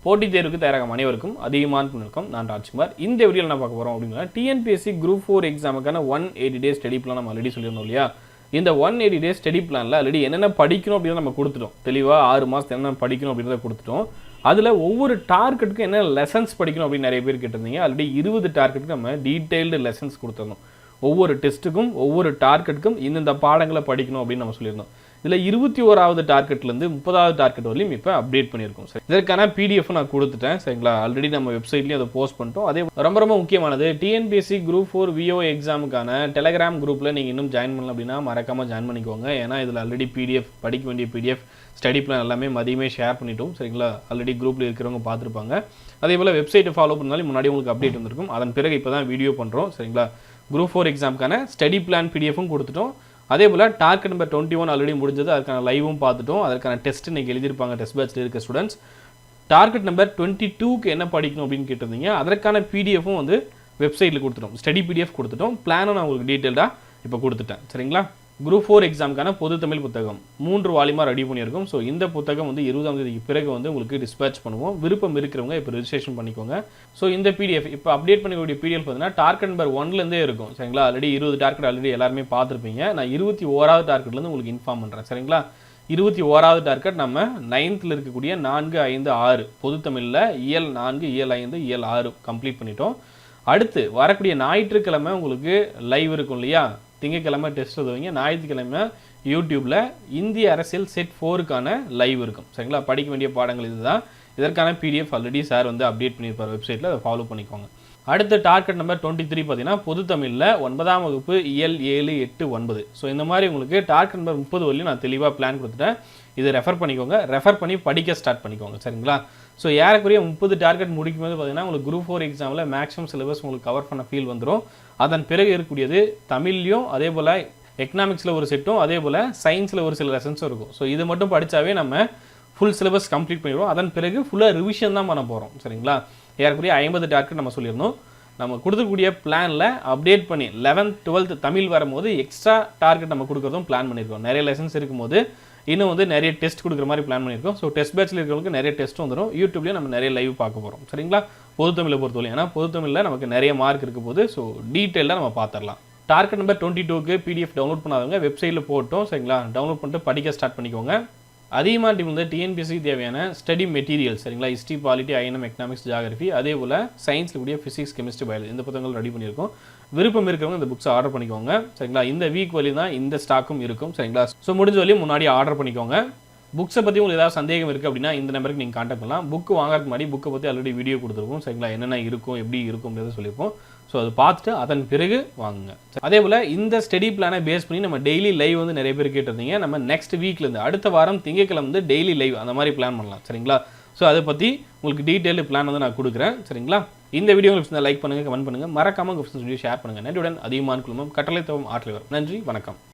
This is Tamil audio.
போட்டித் தேர்வுக்கு தயாராகும் அனைவருக்கும் அதிகமான வணக்கம். நான் ராஜ்குமார். இந்த வீடியோவில் என்ன பார்க்க போகிறோம் அப்படின்னா TNPSC Group 4 எக்ஸாமுக்கான 180 days study plan நம்ம ஆல்ரெடி சொல்லியிருந்தோம் இல்லையா. இந்த 180 டேஸ் ஸ்டடி பிளானில் ஆல்ரெடி என்னென்ன படிக்கணும் அப்படின்னு நம்ம கொடுத்துட்டோம். தெளிவாக 6 மாதத்துக்கு என்னென்ன படிக்கணும் அப்படின்றத கொடுத்துட்டோம். அதில் ஒவ்வொரு டார்கெட்டுக்கும் என்ன லெசன்ஸ் படிக்கணும் அப்படின்னு நிறைய பேர் கேட்டிருந்தீங்க. ஆல்ரெடி 20 டார்கெட்டுக்கு நம்ம டீட்டெயில்டு லெசன்ஸ் கொடுத்துருந்தோம். ஒவ்வொரு டெஸ்ட்டுக்கும் ஒவ்வொரு டார்கெட்டுக்கும் இந்த பாடங்களை படிக்கணும் அப்படின்னு நம்ம சொல்லியிருந்தோம். இதில் 21வது டார்கெட்லேருந்து 30வது டார்கெட் வரலையும் இப்போ அப்டேட் பண்ணியிருக்கோம். சரி, இதற்கான PDF நான் கொடுத்துட்டேன். சரிங்களா, ஆல்ரெடி நம்ம வெப்சைட்லேயும் அதை போஸ்ட் பண்ணிட்டோம். அதே ரொம்ப முக்கியமானது TNPSC Group 4 VO எக்ஸாமுக்கான டெலகிராம் குரூப்பில் நீங்கள் இன்னும் ஜாயின் பண்ணலாம் அப்படின்னா மறக்காமல் ஜாயின் பண்ணிக்கோங்க. ஏன்னா இதில் ஆல்ரெடி PDF படிக்க வேண்டிய PDF ஸ்டடி பிளான் எல்லாமே மதியமே ஷேர் பண்ணிட்டோம். சரிங்களா, ஆல்ரெடி குரூப்பில் இருக்கிறவங்க பார்த்துருப்பாங்க. அதே போல் வெப்சைட்டை ஃபாலோ பண்ணாலும் முன்னாடி உங்களுக்கு அப்டேட் வந்திருக்கும். அதன் பிறகு இப்போ தான் வீடியோ பண்ணுறோம். சரிங்களா, Group 4 எக்ஸாமுக்கான ஸ்டடி பிளான் PDFும் கொடுத்துட்டோம். அதே போல் டார்கெட் நம்பர் 21 ஆல்ரெடி முடிஞ்சது. அதுக்கான லைவும் பார்த்துட்டோம். அதற்கான டெஸ்ட் இன்றைக்கி எழுதியிருப்பாங்க டெஸ்ட் பேட்சில் இருக்க ஸ்டூடெண்ட்ஸ். டார்கெட் நம்பர் 22க்கு என்ன படிக்கணும் அப்படின்னு கேட்டிருந்தீங்க. அதற்கான PDFும் வந்து வெப்சைட்டில் கொடுத்துட்டோம். ஸ்டடி PDF கொடுத்துட்டோம். பிளானும் நான் உங்களுக்கு டீட்டெயில்டாக இப்போ கொடுத்துட்டேன். சரிங்களா, Group 4 எக்ஸாமுக்கான பொது தமிழ் புத்தகம் 3 வால்யூமாக ரெடி பண்ணியிருக்கோம். ஸோ இந்த புத்தகம் வந்து 20ஆம் தேதிக்கு பிறகு வந்து உங்களுக்கு டிஸ்பேச் பண்ணுவோம். விருப்பம் இருக்கிறவங்க இப்போ ரெஜிஸ்ட்ரேஷன் பண்ணிக்கோங்க. ஸோ இந்த PDF இப்போ அப்டேட் பண்ணக்கூடிய PDF பார்த்தீங்கன்னா டார்கெட் நம்பர் 1லேருந்தே இருக்கும். சரிங்களா, ஆல்ரெடி 20 டார்கெட் ஆல்ரெடி எல்லாருமே பார்த்துருப்பீங்க. நான் 21வது டார்கெட்லேருந்து உங்களுக்கு இன்ஃபார்ம் பண்ணுறேன். சரிங்களா, 21வது டார்கெட் நம்ம 9th இருக்கக்கூடிய 4, 5, 6 பொது தமிழில் இயல் 4, இயல் 5, இயல் 6 கம்ப்ளீட் பண்ணிட்டோம். அடுத்து வரக்கூடிய ஞாயிற்றுக்கிழமை உங்களுக்கு லைவ் இருக்கும் இல்லையா. திங்கக்கிழமை டெஸ்ட் எழுதுவீங்க. ஞாயிற்றுக்கிழமை யூடியூப்பில் இந்திய அரசியல் செட் 4க்கான லைவ் இருக்கும். சரிங்களா, படிக்க வேண்டிய பாடங்கள் இதுதான். இதற்கான PDF ஆல்ரெடி சார் வந்து அப்டேட் பண்ணியிருப்பார் வெப்சைட்டில். அதை ஃபாலோ பண்ணிக்கோங்க. அடுத்த டார்கெட் நம்பர் 23 பார்த்தீங்கன்னா பொது தமிழில் 9ஆம் வகுப்பு இயல் 7, 8, 9. ஸோ இந்த மாதிரி உங்களுக்கு டார்கெட் நம்பர் 30 வரையும் நான் தெளிவாக பிளான் கொடுத்துட்டேன். இதை ரெஃபர் பண்ணிக்கோங்க. ரெஃபர் பண்ணி படிக்க ஸ்டார்ட் பண்ணிக்கோங்க. சரிங்களா, ஸோ ஏறக்குறைய 30 டார்கெட் முடிக்கும் போது பார்த்தீங்கன்னா உங்களுக்கு Group 4 எக்ஸாமில் மேக்ஸிமம் சிலபஸ் உங்களுக்கு கவர் பண்ண ஃபீல் வந்துடும். அதன் பிறகு இருக்கக்கூடியது தமிழ்லையும் அதே போல் எக்கனாமிக்ஸில் ஒரு செட்டும் அதே போல் சயின்ஸில் ஒரு சில லெசன்ஸும் இருக்கும். ஸோ இது மட்டும் படித்தாவே நம்ம ஃபுல் சிலபஸ் கம்ப்ளீட் பண்ணிடுவோம். அதன் பிறகு ஃபுல்லாக ரிவிஷன் தான் பண்ண போகிறோம். சரிங்களா, ஏறக்குறைய 50 டார்கெட் நம்ம சொல்லியிருந்தோம். நம்ம கொடுத்துக்கூடிய பிளானில் அப்டேட் பண்ணி 11th 12th தமிழ் வரும்போது எக்ஸ்ட்ரா டார்கெட் நம்ம கொடுக்குறதும் பிளான் பண்ணியிருக்கோம். நிறைய லெசன்ஸ் இருக்கும்போது இன்னும் வந்து நிறைய டெஸ்ட் கொடுக்குற மாதிரி பிளான் பண்ணியிருக்கோம். ஸோ டெஸ்ட் பேட்சில் இருக்கிறவங்களுக்கு நிறைய டெஸ்ட் வந்துடும். யூடியூப்லேயும் நம்ம நிறைய லைவ் பார்க்க போகிறோம். சரிங்களா, பொது தமிழை பொறுத்தவரை ஏன்னா பொது தமிழில் நமக்கு நிறைய மார்க் இருக்க போது. ஸோ டீட்டெயிலாக நம்ம பார்த்துடலாம். டார்கெட் நம்பர் 22க்கு PDF டவுன்லோட் பண்ணாதவங்க வெப்சைட்டில் போட்டோம். சரிங்களா, டவுன்லோட் பண்ணிட்டு படிக்க ஸ்டார்ட் பண்ணிக்கோங்க. அதிகமாக டீம் வந்து TNPSC தேவையான ஸ்டடி மெட்டீரியல். சரிங்களா, history, polity, INM, economics, geography அதே போல் சயின்ஸில் கூடிய ஃபிசிக்ஸ், கெமிஸ்ட்ரி, பயாலஜி இந்த புத்தகங்கள் ரெடி பண்ணியிருக்கோம். விருப்பம் இருக்கிறவங்க இந்த புக்ஸை ஆர்டர் பண்ணிக்கோங்க. சரிங்களா, இந்த வீக் வழி தான் இந்த ஸ்டாக்கும் இருக்கும். சரிங்களா, ஸோ முடிஞ்ச வரையும் முன்னாடி ஆர்டர் பண்ணிக்கோங்க. புக்ஸை பற்றி உங்களுக்கு ஏதாவது சந்தேகம் இருக்குது அப்படின்னா இந்த நம்பருக்கு நீங்கள் கான்டாக்ட் பண்ணலாம். புக்கு வாங்குறதுக்கு முன்னாடி புக்கை பற்றி ஆல்ரெடி வீடியோ கொடுத்துருக்கோம். சரிங்களா, என்னென்ன இருக்கும் எப்படி இருக்கும்ன்றதை சொல்லியிருப்போம். ஸோ அது பார்த்துட்டு அதன் பிறகு வாங்குங்க. அதே போல் இந்த ஸ்டடி பிளானை பேஸ் பண்ணி நம்ம டெய்லி லைவ் வந்து நிறைய பேர் கேட்டிருந்தீங்க. நம்ம நெக்ஸ்ட் வீக்லேருந்து அடுத்த வாரம் திங்கக்கிழமை வந்து டெய்லி லைவ் அந்த மாதிரி பிளான் பண்ணலாம். சரிங்களா, ஸோ அதை பற்றி உங்களுக்கு டீட்டெயில்டு பிளான் வந்து நான் கொடுக்குறேன். சரிங்களா, இந்த வீடியோ உங்களுக்கு லைக் பண்ணுங்கள், கமெண்ட் பண்ணுங்கள், மறக்காமல் உங்கள் ஃப்ரெண்ட்ஸ் வீடியோ ஷேர் பண்ணுங்கள். நன்றியுடன் அதிகமான குழுமம் கட்டளை தவம் ஆற்றல் வரும். நன்றி, வணக்கம்.